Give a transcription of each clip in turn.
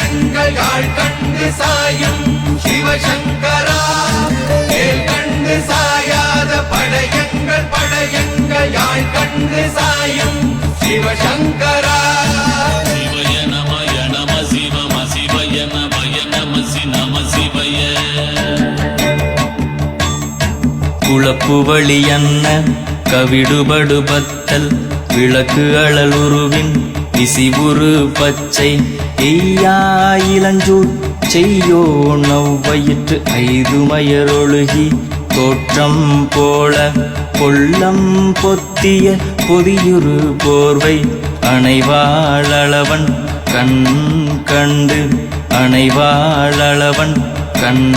எங்கள் யாழ் கண்டு சாயும் சிவசங்கரா. வேல் கண்டு சாயாத படையங்கள் யாழ் கண்டு சாயும் சிவசங்கரா. சிவய நமய நம சிவம சிவய நமய நம நம சிவய. குளப்புவழி அன்ன கவிடுபடு பத்தல் விளக்கு அழல் உருவின் விசிவுரு பச்சை எய்யா இளஞ்சூர் செய்யோ நவ்வயிற்று ஐதுமயரொழுகி தோற்றம் போல கொள்ளம் பொத்திய பொதியுரு போர்வை அணைவாளவன் கண் கண்டு அணைவாளவன் கண்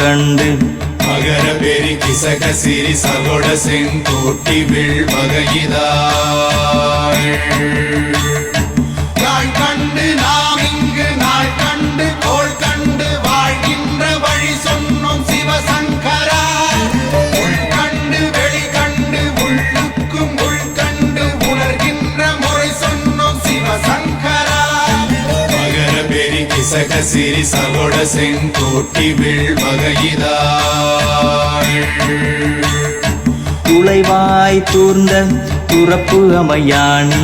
கண்டு. மகர பெரி கிசக சிறி சகோட செங்கோட்டி வில் வகையிதாள். நாள் கண்டு நாம் இங்கு நாள் கண்டு கோள் கண்டு வாழ்கின்ற வழி சொன்னோம் சிவசங்கரா. உள் கண்டு வெளி கண்டு உள்ளுக்கும் உள் கண்டு உணர்கின்ற முறை சொன்னோம் சிவசங்கரா. மகர பெரி கிசக சிறி சகோட செங்கோட்டி வில் வகையிதாள். துளைவாய் தூர்ந்த துறப்பு அமையாணி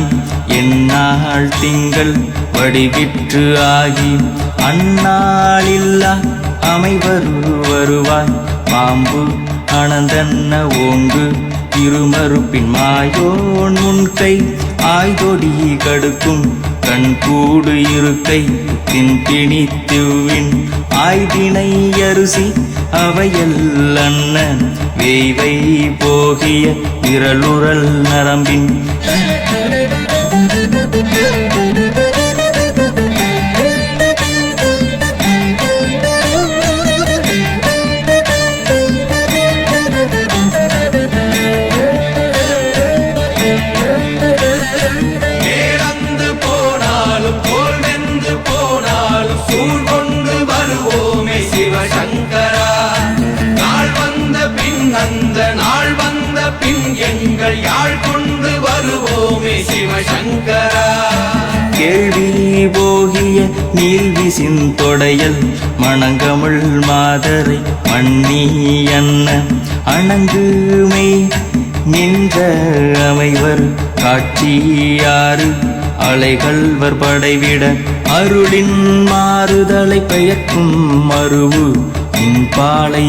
எந்நாள் திங்கள் வடிவிற்று ஆகி அந்நாளில்லா வருவாய் பாம்பு அனந்தன்ன ஓங்கு இருமறுப்பின் மாயோன் முன்கை ஆய்தொடி கடுக்கும் கண்கூடு இருக்கை தின்பிணி திவ்வின் ஆய்தினை அரிசி அவையல் அன்ன வேய்வை போகிய விரலுரல் நரம்பின். எங்கள் யாழ் கொண்டு வருவோமே சிவசங்கரா. கேள்வி போகிய நீல்விசின் தொடையல் மணங்கமிழ் மாதரை மண்ணி அன்ன அணங்குமே நின்ற அமைவர் காட்சியாறு அலைகள்வர் படைவிட அருளின் மாறுதலை பெயர்க்கும் மருவு பாலை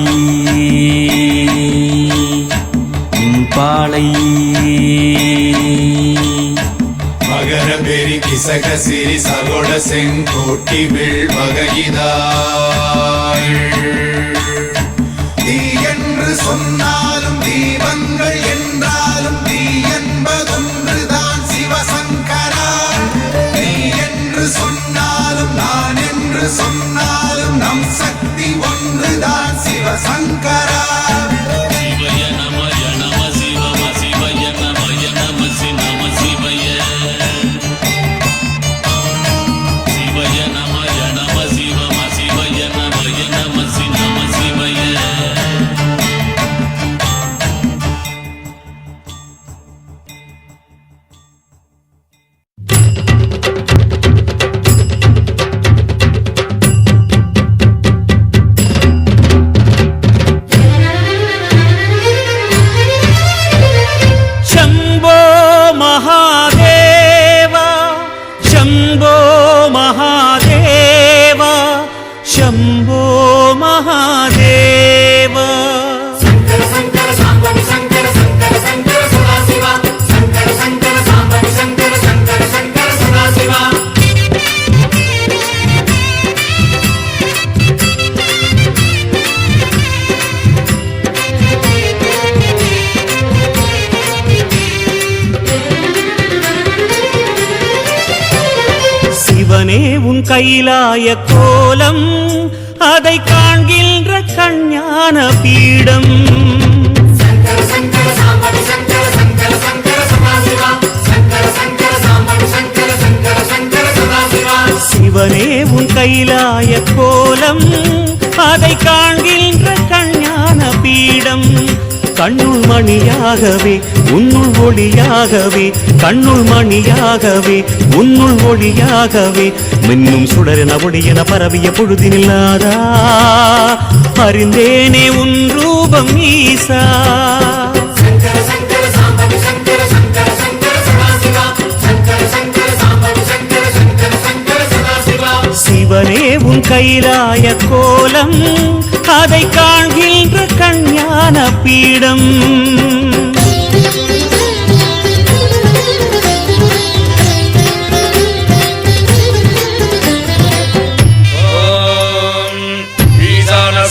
பாலை. மகர பெரி கிசக சிறி சகோட செங்கோட்டி வில் வகையிதாள். தீ என்று சொன்னாலும் தீபங்கள் என்றாலும் தீ என்பதொன்றுதான் சிவசங்கரா. நீ என்று சொன்னாலும் நான் என்று சொன்னாலும் நம் சக்தி ஒன்றுதான் சிவசங்கரா. சிவய நமய நம சிவம சிவய நமய நம நம சிவய. சிவய நமய நம சிவம சிவய நமய நம நம சிவய. शंभो महादेव. शंकर शंकर सांबनि शंकर शंकर शंकर सदाशिवा. शंकर शंकर सांबनि शंकर शंकर शंकर सदाशिवा. சிவனே உன் கைலாய கோலம் அதை காண்கின்ற கஞான பீடம். शंकर शंकर सांबनि शंकर शंकर शंकर सदाशिवा. शंकर शंकर सांबनि शंकर शंकर शंकर सदाशिवा. சிவனே உன் கைலாய கோலம் அதை காண்கின்ற கஞான பீடம். கண்ணுள் மணியாகவே உன்னுள் ஒளியாகவே கண்ணுள் மணியாகவே உன்னுள் ஒளியாகவே மின்னும் சுடரென ஒளியென பரவிய பொழுதினில்லாதா அறிந்தேனே உன் ரூபம் ஈசா. சங்கர சங்கர சாம்பவி சங்கர சங்கர சங்கர சதாசிவா சங்கர சங்கர சாம்பவி சங்கர சங்கர சங்கர சதாசிவா. சிவனே உன் கைலாய கோலம் அதை காண்கின்ற கஞ்ஞான பீடம்.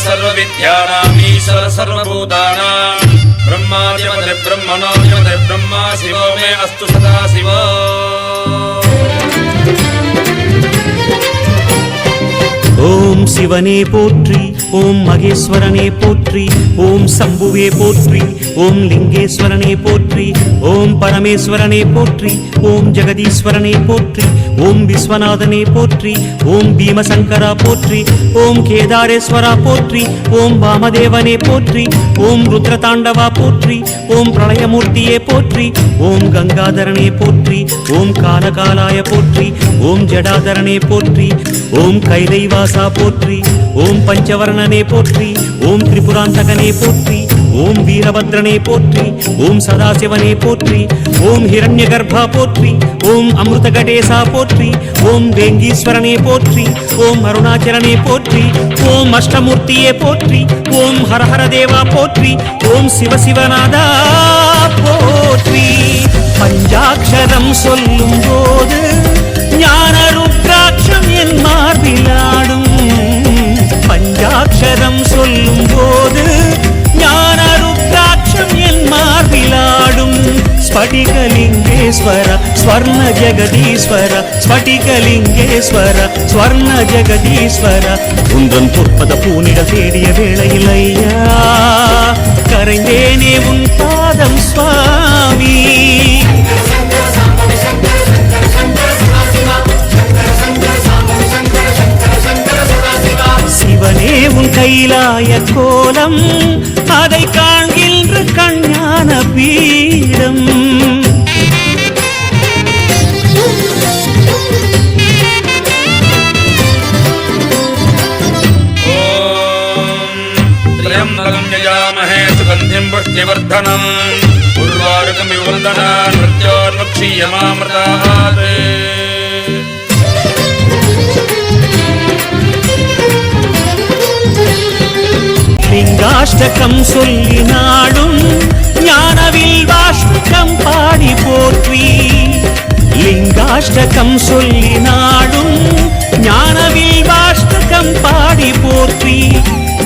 सर्वविद्यानामीश्वर सर्वभूतानां ब्रह्मादिपदे ब्रह्मणोऽधिपदे ब्रह्मा शिवो मे अस्तु सदा शिवो. ஓம் சிவனே போற்றி ஓம் மகேஸ்வரனே போற்றி ஓம் சம்புவே போற்றி ஓம் லிங்கேஸ்வரனே போற்றி ஓம் பரமேஸ்வரனே போற்றி ஓம் ஜெகதீஸ்வரனே போற்றி ஓம் விஸ்வநாதனே போற்றி ஓம் பீமசங்கரா போற்றி ஓம் கேதாரேஸ்வரா போற்றி ஓம் வாமதேவனே போற்றி ஓம் ருத்ரதாண்டவா போற்றி ஓம் பிரளயமூர்த்தியே போற்றி ஓம் கங்காதரனே போற்றி ஓம் காலகாலாய போற்றி ஓம் ஜடாதரனே போற்றி ஓம் கைலைவாசா போற்றி ஓம் பஞ்சவர்ணனே போற்றி ஓம் திரிபுராந்தகனே போற்றி ஓம் வீரபத்ரனே போற்றி ஓம் சதாசிவனே போற்றி ஓம் ஹிரண்யகர்பா போற்றி ஓம் அமிர்தகடேசா போற்றி ஓம் வேங்கீஸ்வரனே போற்றி ஓம் அருணாச்சலனே போற்றி ஓம் அஷ்டமூர்த்தியே போற்றி ஓம் ஹரஹர தேவா போற்றி ஓம் சிவசிவநாதா போற்றி. பஞ்சாட்சரம் சொல்லும் போது ஞான ருத்ராட்சம் என் மார்பிலாடும். பஞ்சாட்சரம் சொல்லும் போது ஞான ருத்ராட்சம் என் மார்பிலாடும். ஸ்படிகலிங்கேஸ்வர ஸ்வர்ண ஜெகதீஸ்வர ஸ்படிகலிங்கேஸ்வர ஸ்வர்ண ஜெகதீஸ்வர உந்தன் பொற்பத பூனிட தேடிய வேளையில் ஐயா கரைந்தேனே உன் பாதம் சுவாமி. சங்கர சாம்பவி சங்கர சங்கர சங்கர சதாசிவா சங்கர சங்கர சாம்பவி சங்கர சங்கர சங்கர சதாசிவா. சிவனே உன் கைலாய கோலம் அதை காண்கின்ற கஞ்ஞான பீடம். त्र्यम्बकं यजामहे सुगन्धिं पुष्टिवर्धनम् उर्वारुकमिव वन्दनान् मृत्योर्मुक्षीयमामृतात्. லிங்காஷ்டகம் சொல்லி நாடும் ஞானவில் வாஷ்டகம் பாடி போற்றி. லிங்காஷ்டகம் சொல்லி நாடும் ஞானவில் வாஷ்டகம் பாடி போற்றி.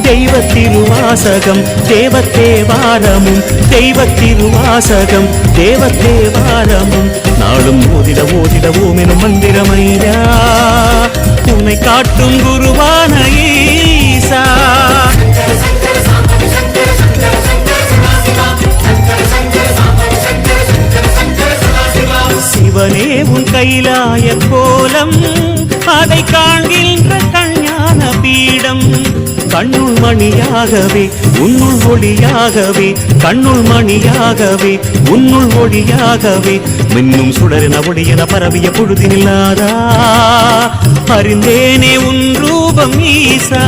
தெய்வத்திருவாசகம் தேவத்தேவாரமும் தெய்வத்திருவாசகம் தேவத்தேவாரமும் நாளும் ஓதிட ஓதிட ஓமெனும் மந்திரமையா உன்னை காட்டும் குருவான ஈசா. சங்கர சங்கர சாம்பவி சங்கர சங்கர சங்கர சதாசிவா சங்கர சங்கர சாம்பவி சங்கர சங்கர சங்கர சதாசிவா. சிவனே உன் கைலாய கோலம் அதை காண்கின்ற கஞ்ஞான பீடம். கண்ணுள் மணியாகவே உன்னுள் ஒளியாகவே கண்ணுள் மணியாகவே உன்னுள் ஒளியாகவே மின்னும் சுடரென ஒளியென பரவிய பொழுதினில்லாதா அறிந்தேனே உன் ரூபம் ஈசா.